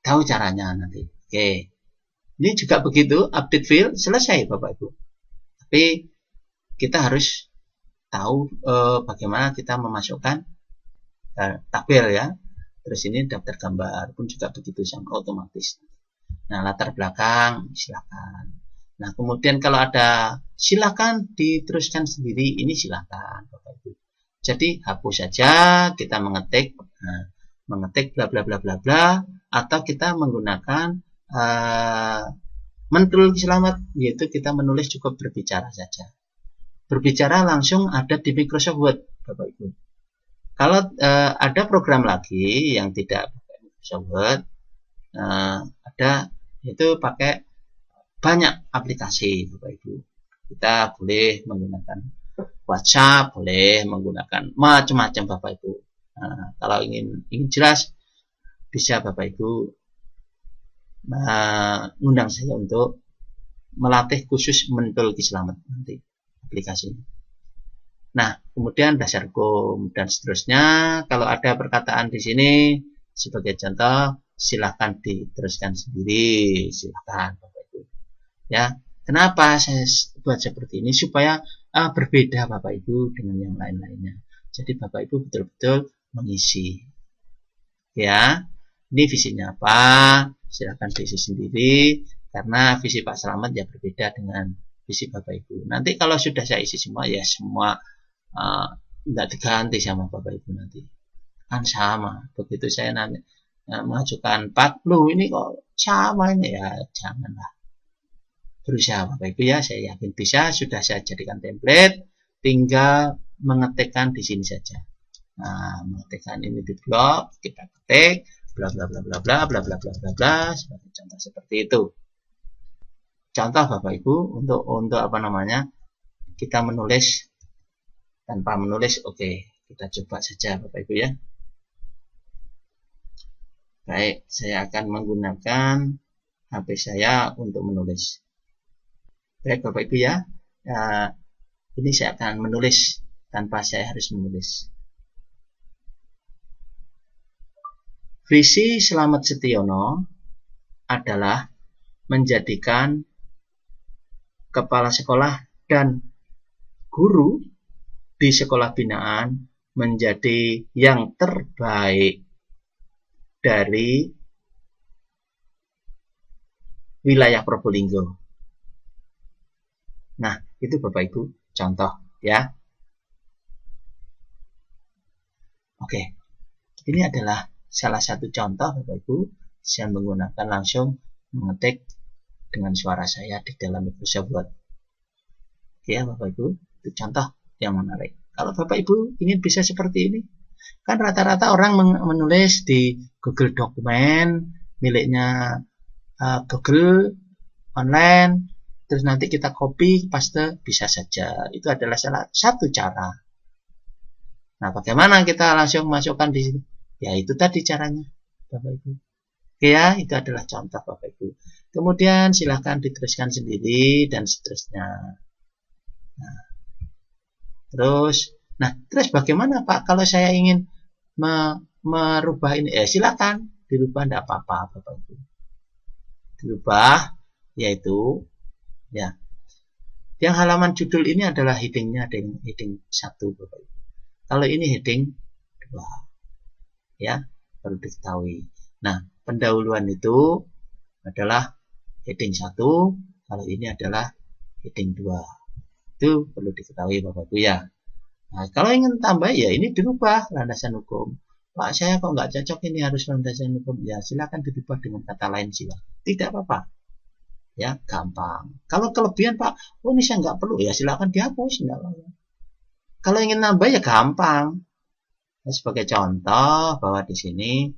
tahu caranya nanti. Oke, ini juga begitu, update field, selesai Bapak Ibu. Tapi kita harus tahu bagaimana kita memasukkan tabel ya. Terus ini daftar gambar pun juga begitu sama otomatis. Nah, latar belakang silakan. Nah, kemudian kalau ada silakan diteruskan sendiri, ini silakan Bapak Ibu. Jadi hapus saja, kita mengetik bla bla bla bla bla, atau kita menggunakan mentul selamat, yaitu kita menulis cukup berbicara saja. Berbicara langsung ada di Microsoft Word Bapak Ibu. Kalau ada program lagi yang tidak pakai Microsoft Word, ada itu pakai banyak aplikasi Bapak Ibu. Kita boleh menggunakan WhatsApp, boleh menggunakan macam-macam Bapak Ibu. Kalau ingin jelas, bisa Bapak Ibu mengundang saya untuk melatih khusus mentul selamat nanti aplikasi. Nah, kemudian dasar hukum dan seterusnya. Kalau ada perkataan di sini, sebagai contoh, silahkan diteruskan sendiri, silahkan Bapak Ibu. Ya, kenapa saya buat seperti ini? Supaya berbeda Bapak Ibu dengan yang lain-lainnya. Jadi Bapak Ibu betul-betul mengisi. Ya, ini visinya apa? Silahkan diisi sendiri, karena visi Pak Slamet ya berbeda dengan visi Bapak Ibu. Nanti kalau sudah saya isi semua, ya semua tidak diganti sama Bapak Ibu nanti. Kan sama. Begitu saya nanti mengajukan 4, loh ini kok sama ini, ya janganlah. Berusaha Bapak Ibu ya, saya yakin bisa. Sudah saya jadikan template, tinggal mengetikkan di sini saja. Nah, mengetikkan ini di blok, kita ketik bla bla bla bla bla bla bla bla bla bla, sebagai contoh seperti itu. Contoh Bapak Ibu untuk apa namanya, kita menulis tanpa menulis. Oke, kita coba saja Bapak Ibu ya. Baik, saya akan menggunakan HP saya untuk menulis. Baik Bapak Ibu ya, ini saya akan menulis tanpa saya harus menulis. Visi Slamet Setiono adalah menjadikan kepala sekolah dan guru di sekolah binaan menjadi yang terbaik dari wilayah Probolinggo. Nah, itu Bapak Ibu contoh ya. Oke, ini adalah salah satu contoh Bapak Ibu. Saya menggunakan langsung mengetik dengan suara saya di dalam Microsoft Word. Oke ya Bapak Ibu, itu contoh yang menarik. Kalau Bapak Ibu ingin bisa seperti ini, kan rata-rata orang menulis di Google Dokumen miliknya Google online, terus nanti kita copy paste, bisa saja. Itu adalah salah satu cara. Nah, bagaimana kita langsung masukkan di sini? Ya, itu tadi caranya Bapak Ibu. Oke ya, itu adalah contoh Bapak Ibu. Kemudian silahkan diteruskan sendiri dan seterusnya. Nah, terus bagaimana Pak kalau saya ingin merubah ini? Silakan dirubah, tidak apa-apa Bapak Ibu. Dirubah, yaitu ya, yang halaman judul ini adalah headingnya heading 1 Bapak Ibu. Kalau ini heading 2, ya, perlu diketahui. Nah, pendahuluan itu adalah heading 1, kalau ini adalah heading 2. Itu perlu diketahui Bapak Ibu ya. Nah, kalau ingin tambah, ya ini dirubah landasan hukum. Pak, saya kok nggak cocok ini harus landasan hukum. Ya, silakan dirubah dengan kata lain silakan. Tidak apa-apa. Ya, gampang. Kalau kelebihan Pak, oh ini saya nggak perlu, ya silakan dihapus. Kalau ingin nambah ya gampang. Nah, sebagai contoh bahwa di sini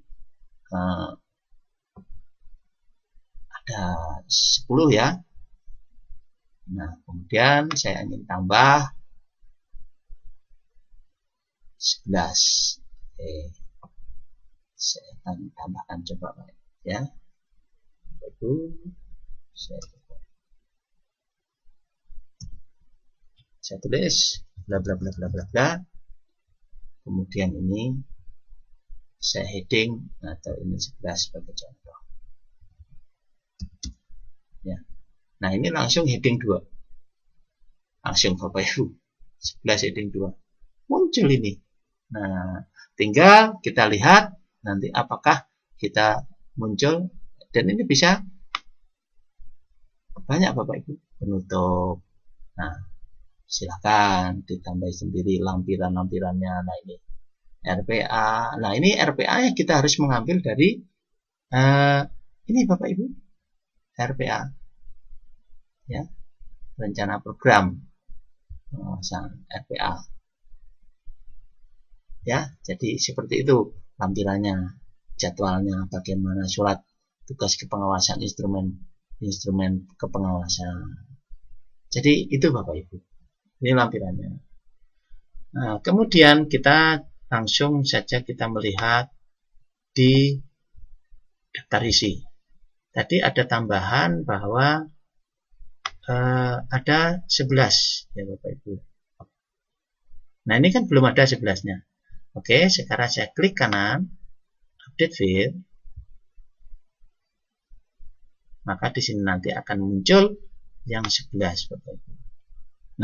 ada 10 ya. Nah, kemudian saya ingin tambah 11. Oke. Saya akan tambahkan coba ya. Itu saya tulis bla bla bla bla bla bla. Kemudian ini saya heading atau ini 11 sebagai contoh. Ya. Nah, ini langsung heading 2. Langsung Bapak Ibu. 11 heading 2. Muncul ini. Nah, tinggal kita lihat nanti apakah kita muncul, dan ini bisa banyak Bapak Ibu penutup. Nah, silakan ditambah sendiri lampiran-lampirannya. Nah, ini RPA. Nah, ini RPA yang kita harus mengambil dari ini Bapak Ibu, RPA ya, rencana program pengawasan RPA ya. Jadi seperti itu lampirannya, jadwalnya, bagaimana surat tugas kepengawasan, instrumen kepengawasan. Jadi itu Bapak Ibu, ini lampirannya. Nah, kemudian kita langsung saja kita melihat di daftar isi. Tadi ada tambahan bahwa ada 11 ya Bapak Ibu. Nah, ini kan belum ada 11-nya. Oke, sekarang saya klik kanan, update field. Maka di sini nanti akan muncul yang 11 Bapak Ibu.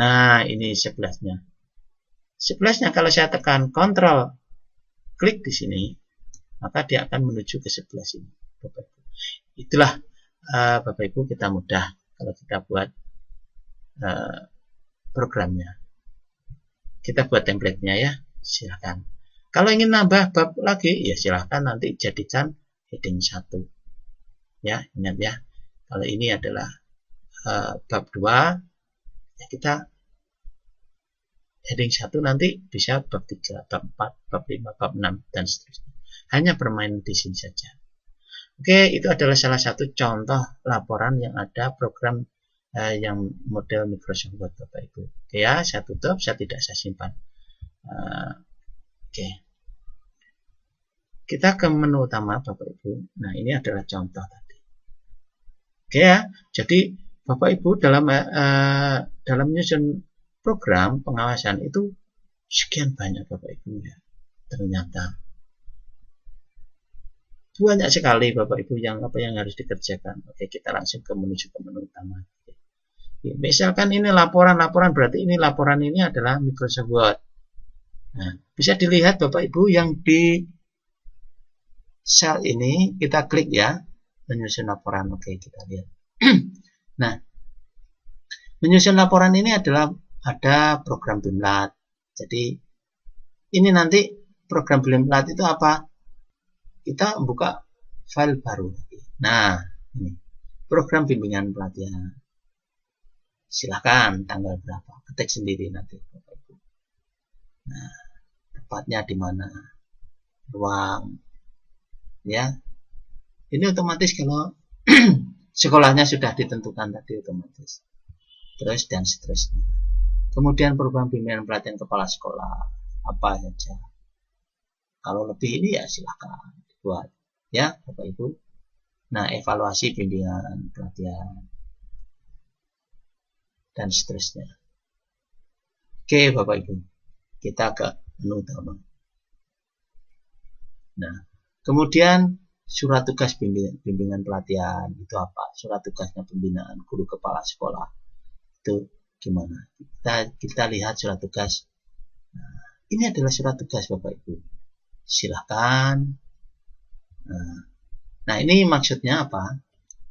Nah, ini 11-nya. 11-nya kalau saya tekan Ctrl klik di sini, maka dia akan menuju ke 11 ini Bapak Ibu. Itulah Bapak Ibu, kita mudah kalau kita buat programnya. Kita buat template-nya ya, silahkan. Kalau ingin nambah bab lagi, ya silahkan nanti jadikan heading 1. Ya, ingat ya. Kalau ini adalah bab 2, ya kita heading 1 nanti bisa bab 3, bab 4, bab 5, bab 6, dan seterusnya. Hanya bermain di sini saja. Oke, itu adalah salah satu contoh laporan yang ada program yang model Microsoft Word, Bapak Ibu. Oke ya, saya tutup, saya simpan. Oke. Kita ke menu utama, Bapak Ibu. Nah, ini adalah contoh tadi. Oke ya, jadi Bapak Ibu dalam menyusun program pengawasan itu sekian banyak Bapak Ibu ya. Ternyata banyak sekali Bapak Ibu yang harus dikerjakan. Oke, kita langsung menuju ke menu utama. Misalkan ini laporan berarti ini laporan ini adalah Microsoft Word. Nah, bisa dilihat Bapak Ibu yang di sel ini kita klik ya, menyusun laporan. Oke, kita lihat. Nah, menyusun laporan ini adalah ada program Bimlat. Jadi ini nanti program Bimlat itu apa? Kita buka file baru. Nah, ini program bimbingan pelatihan. Silahkan tanggal berapa, ketik sendiri nanti Bapak Ibu. Nah, tepatnya di mana, ruang, ya. Ini otomatis kalau sekolahnya sudah ditentukan tadi otomatis. Terus dan seterusnya. Kemudian program bimbingan pelatihan kepala sekolah apa saja. Kalau lebih ini ya silahkan dibuat, ya Bapak Ibu. Nah, evaluasi bimbingan pelatihan dan seterusnya. Oke Bapak Ibu, kita ke menu utama. Nah, kemudian surat tugas bimbingan pelatihan itu apa? Surat tugasnya pembinaan guru kepala sekolah itu gimana? Kita lihat surat tugas. Nah, ini adalah surat tugas Bapak Ibu. Silahkan. Nah, ini maksudnya apa?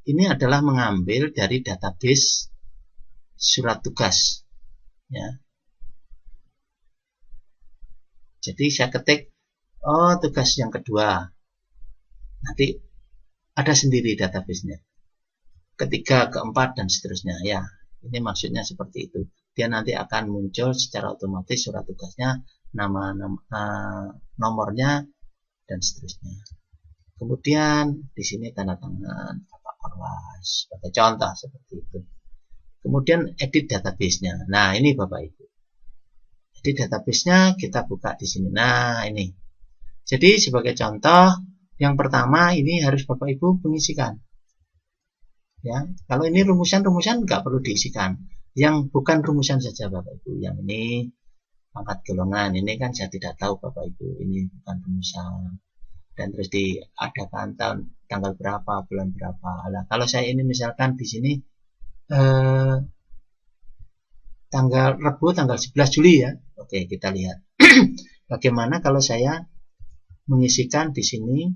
Ini adalah mengambil dari database surat tugas, ya. Jadi saya ketik, oh tugas yang kedua, nanti ada sendiri databasenya, ketiga, keempat dan seterusnya, ya. Ini maksudnya seperti itu. Dia nanti akan muncul secara otomatis surat tugasnya, nomornya dan seterusnya. Kemudian di sini tanda tangan Bapak Korwas, sebagai contoh seperti itu. Kemudian edit database-nya. Nah, ini Bapak Ibu. Edit database-nya kita buka di sini. Nah, ini. Jadi sebagai contoh, yang pertama ini harus Bapak Ibu mengisikan. Ya, kalau ini rumusan nggak perlu diisikan. Yang bukan rumusan saja Bapak Ibu. Yang ini pangkat golongan. Ini kan saya tidak tahu Bapak Ibu. Ini bukan rumusan. Dan terus diadakan tanggal berapa, bulan berapa. Nah, kalau saya ini misalkan di sini tanggal Rabu tanggal 11 Juli ya. Oke, kita lihat. Bagaimana kalau saya mengisikan di sini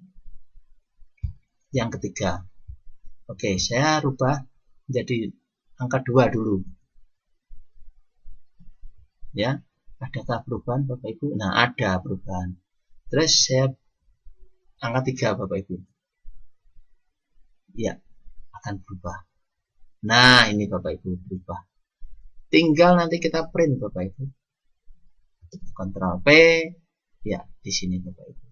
yang ketiga. Oke, saya rubah menjadi angka 2 dulu. Ya, adakah perubahan Bapak Ibu? Nah, ada perubahan. Terus saya angka 3 Bapak Ibu. Ya, akan berubah. Nah, ini Bapak Ibu berubah. Tinggal nanti kita print Bapak Ibu. Ctrl P, ya di sini Bapak Ibu.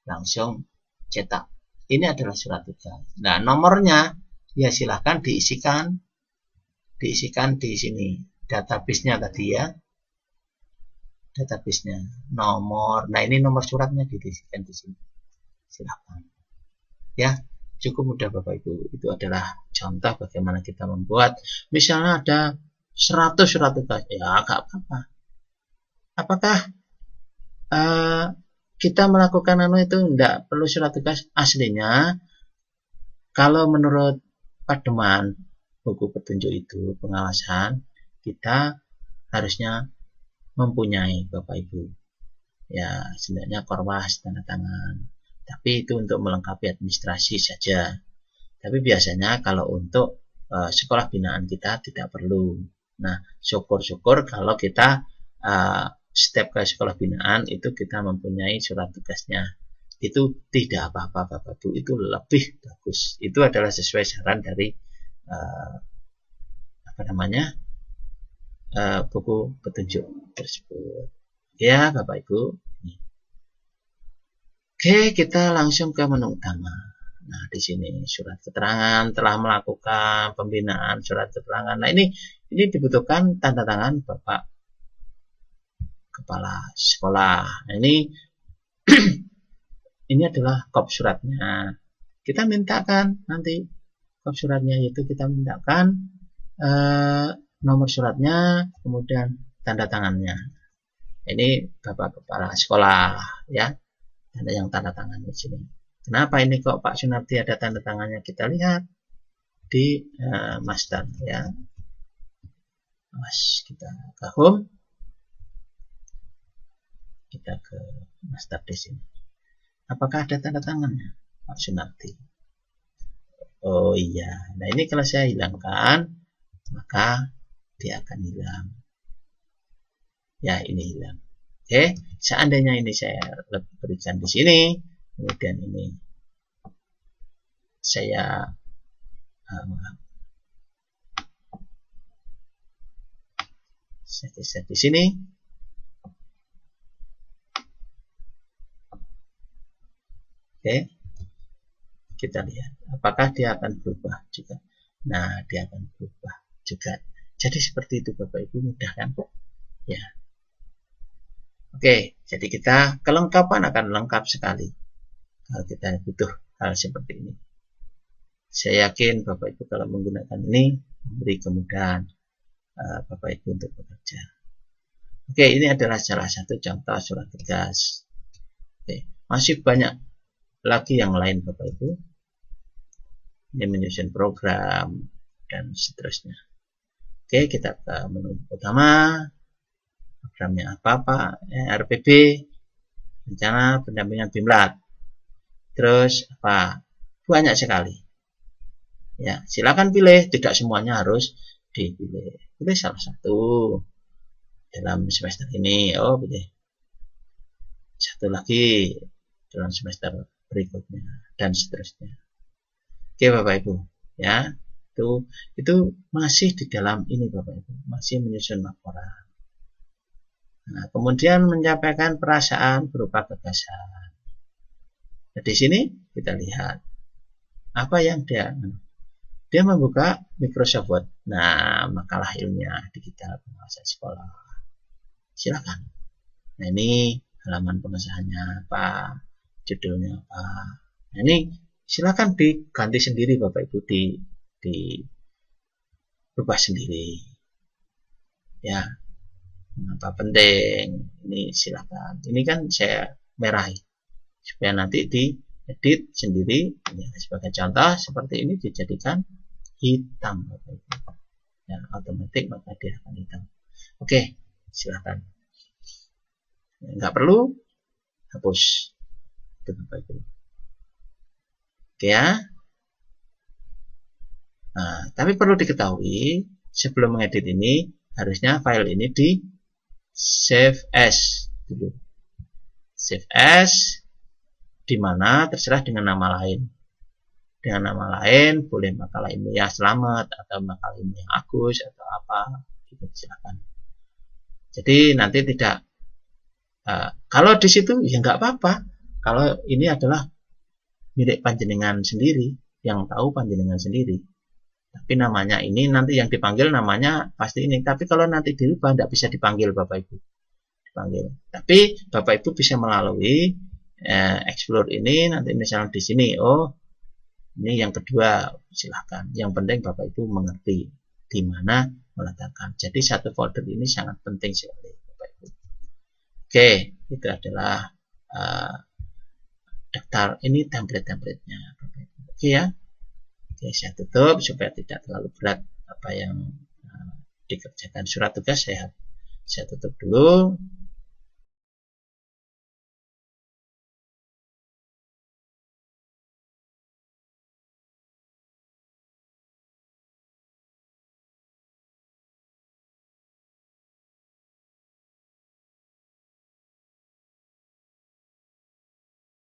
Langsung cetak. Ini adalah surat tugas. Nah, nomornya ya silahkan diisikan di sini. Database-nya tadi ya. Database-nya, nomor. Nah, ini nomor suratnya diisikan di sini. Silahkan. Ya. Cukup mudah Bapak Ibu. Itu adalah contoh bagaimana kita membuat. Misalnya ada 100 surat tugas. Ya gak apa-apa. Apakah kita melakukan itu tidak perlu surat tugas? Aslinya kalau menurut pedoman buku petunjuk itu pengawasan, kita harusnya mempunyai Bapak Ibu. Ya sebenarnya Korwas tanda tangan. Tapi itu untuk melengkapi administrasi saja. Tapi biasanya kalau untuk sekolah binaan kita tidak perlu. Nah, syukur-syukur kalau kita setiap ke sekolah binaan itu kita mempunyai surat tugasnya. Itu tidak apa-apa Bapak Ibu, itu lebih bagus. Itu adalah sesuai saran dari buku petunjuk tersebut. Ya Bapak Ibu. Oke, kita langsung ke menu utama. Nah, di sini surat keterangan telah melakukan pembinaan surat keterangan. Nah, ini dibutuhkan tanda tangan Bapak Kepala Sekolah. Nah, ini ini adalah kop suratnya. Kita mintakan nanti kop suratnya, yaitu kita mintakan nomor suratnya, kemudian tanda tangannya. Ini Bapak Kepala Sekolah, ya. Ada yang tanda tangan di sini. Kenapa ini kok Pak Sunarti ada tanda tangannya? Kita lihat di master, ya. Mas, kita ke home, kita ke master di sini. Apakah ada tanda tangannya Pak Sunarti? Oh iya. Nah, ini kalau saya hilangkan, maka dia akan hilang. Ya, ini hilang. Oke, seandainya ini saya berikan di sini, kemudian ini saya geser di sini. Oke, kita lihat apakah dia akan berubah juga. Nah, dia akan berubah juga. Jadi seperti itu Bapak Ibu, mudah kan? Ya. Oke, jadi kita kelengkapan akan lengkap sekali kalau kita butuh hal seperti ini. Saya yakin Bapak Ibu kalau menggunakan ini memberi kemudahan Bapak Ibu untuk bekerja. Oke, ini adalah salah satu contoh surat tugas. Oke, masih banyak lagi yang lain Bapak Ibu. Ini menyusun program dan seterusnya. Oke, kita ke menu utama. Programnya apa? RPB, rencana pendampingan BIMLAT. Terus apa? Banyak sekali. Ya, silakan pilih. Tidak semuanya harus dipilih. Pilih salah satu dalam semester ini. Oh, pilih satu lagi dalam semester berikutnya dan seterusnya. Oke, Bapak Ibu, ya. Itu masih di dalam ini Bapak Ibu, masih menyusun laporan. Nah, kemudian menyampaikan perasaan berupa gagasan. Nah, di sini kita lihat apa yang dia membuka Microsoft Word. Nah, makalah ilmiah digital pengawasan sekolah. Silakan. Nah, ini halaman pengesahannya apa, judulnya apa. Nah, ini silakan diganti sendiri Bapak Ibu, dirubah sendiri. Ya. Apa penting ini silakan. Ini kan saya merahi supaya nanti diedit sendiri. Ya, sebagai contoh seperti ini dijadikan hitam Bapak Ibu. Ya, otomatis maka dia akan hitam. Oke, silakan. Nggak perlu hapus itu Bapak Ibu. Oke ya. Nah, tapi perlu diketahui sebelum mengedit ini harusnya file ini di save as dulu. Save as dimana terserah dengan nama lain. Dengan nama lain boleh makalah ilmiah Selamat atau makalah ilmiah Agus atau apa, gitu silakan. Jadi nanti tidak kalau di situ ya nggak apa-apa. Kalau ini adalah milik panjenengan sendiri, yang tahu panjenengan sendiri. Tapi namanya ini nanti yang dipanggil namanya pasti ini. Tapi kalau nanti dirubah tidak bisa dipanggil Bapak Ibu. Dipanggil. Tapi Bapak Ibu bisa melalui explore ini nanti misalnya di sini. Oh, ini yang kedua silahkan. Yang penting Bapak Ibu mengerti di mana meletakkan. Jadi satu folder ini sangat penting sekali Bapak Ibu. Oke, itu adalah daftar ini template-templatenya Bapak Ibu. Oke ya. Oke, saya tutup supaya tidak terlalu berat apa yang dikerjakan surat tugas. Saya tutup dulu.